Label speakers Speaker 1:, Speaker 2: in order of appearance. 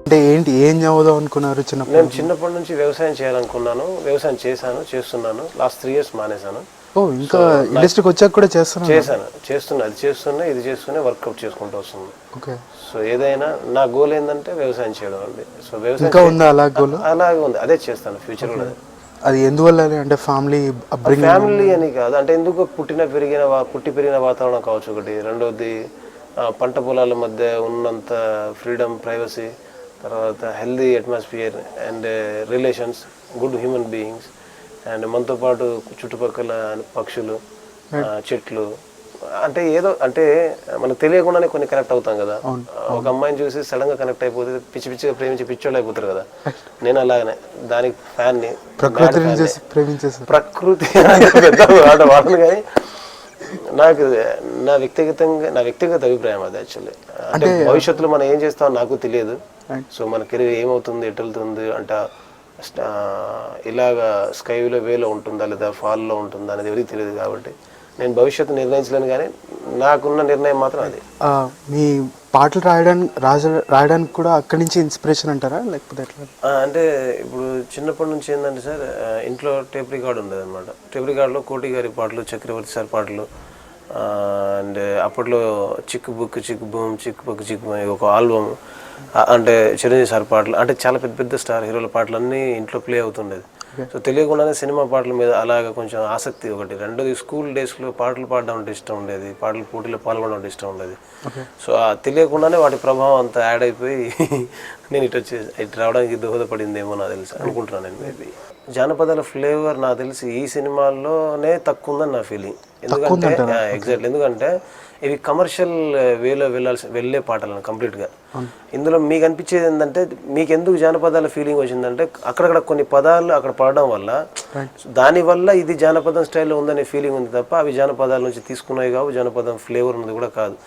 Speaker 1: అంటే ఏంటి ఏం చదువుదాం అనుకున్నారు చిన్నప్పుడు?
Speaker 2: నేను చిన్నప్పటి నుంచి వ్యవసాయం చేయాలనుకున్నాను, వ్యవసాయం చేస్తున్నాను. లాస్ట్ 3 years మానేశాను.
Speaker 1: ఓ ఇంకా ఇండస్ట్రీకి వచ్చాక కూడా చేస్తున్నా, ఇది చేస్తూనే వర్కౌట్ చేసుకుంటూ వస్తుంది. ఓకే.
Speaker 2: సో ఏదైనా నా గోల్ ఏంటంటే వ్యవసాయం చేయడం అండి. సో వ్యవసాయం
Speaker 1: ఇంకా ఉందా అలా గోల్?
Speaker 2: అలాగే ఉంది, అదే చేస్తాను ఫ్యూచర్ కూడా.
Speaker 1: అది ఎందువల్ల అంటే ఫ్యామిలీ
Speaker 2: అని కాదు, అంటే ఎందుకు పుట్టి పెరిగిన వాతావరణం కావచ్చు ఒకటి. రెండోది పంట పొలాల మధ్య ఉన్నంత ఫ్రీడమ్, ప్రైవసీ, తర్వాత healthy atmosphere and relations, good human beings, and మనతో పాటు చుట్టుపక్కల పక్షులు, చెట్లు, అంటే ఏదో అంటే మనకు తెలియకుండానే కొన్ని కనెక్ట్ అవుతాం కదా. ఒక అమ్మాయిని చూసి సడన్ గా కనెక్ట్ అయిపోతే పిచ్చిగా ప్రేమించి పిచ్చోళ్ళు అయిపోతారు కదా. నేను అలాగనే దానికి ఫ్యాన్ని, ప్రకృతి వాడను. కానీ నాకు నా వ్యక్తిగత అభిప్రాయం అది యాక్చువల్లీ. అంటే భవిష్యత్తులో మనం ఏం చేస్తామో నాకు తెలియదు. సో మన కెరీర్ ఏమవుతుంది, ఎటు వెళ్తుంది అంట, ఇలాగా స్కైలో వేలో ఉంటుందా లేదా ఫాల్లో ఉంటుందా అనేది ఎవరికి తెలియదు. కాబట్టి నేను భవిష్యత్తు నిర్ణయించలేను, కానీ నాకున్న నిర్ణయం మాత్రం అది.
Speaker 1: మీ పాటలు రాయడానికి కూడా అక్కడి నుంచి ఇన్స్పిరేషన్ అంటారా, లేకపోతే ఎట్లా?
Speaker 2: అంటే ఇప్పుడు చిన్నప్పటి నుంచి ఏంటంటే సార్, ఇంట్లో టేప్ రికార్డ్ ఉండేది అనమాట. టేప్ రికార్డులో కోటి గారి పాటలు, చక్రవర్తి సార్ పాటలు, అండ్ అప్పట్లో చిక్కు బుక్ చిక్కు బూమ్, చిక్కు బుక్ చిక్కు ఒక ఆల్బమ్, అంటే చిరంజీవి సార్ పాటలు, అంటే చాలా పెద్ద పెద్ద స్టార్ హీరోల పాటలు అన్నీ ఇంట్లో ప్లే అవుతుండేది. సో తెలియకుండానే సినిమా పాటల మీద అలాగ కొంచెం ఆసక్తి ఒకటి. రెండోది స్కూల్ డేస్లో పాటలు పాడడం అంటే ఇష్టం ఉండేది, పాటల పోటీలో పాల్గొనడం అంటే ఇష్టం ఉండేది. సో తెలియకుండానే వాటి ప్రభావం అంతా యాడ్ అయిపోయి నేను ఇటు రావడానికి దోహదపడిందేమో నాకు తెలిసి అనుకుంటున్నాను నేను. మేబీ జానపదాల ఫ్లేవర్ నాకు తెలిసి ఈ సినిమాల్లోనే తక్కువ ఉందని నా ఫీలింగ్. ఎందుకంటే ఎగ్జాక్ట్లీ, ఎందుకంటే ఇవి కమర్షియల్ వేలో వెళ్ళే పాటలు కంప్లీట్గా. ఇందులో మీకు అనిపించేది ఏంటంటే, మీకు ఎందుకు జానపదాల ఫీలింగ్ వచ్చిందంటే అక్కడక్కడ కొన్ని పదాలు అక్కడ పడడం వల్ల, దానివల్ల ఇది జానపదం స్టైల్లో ఉందనే ఫీలింగ్ ఉంది తప్ప అవి జానపదాల నుంచి తీసుకున్నాయి కావు, జానపదం ఫ్లేవర్ ఉన్నది కూడా కాదు.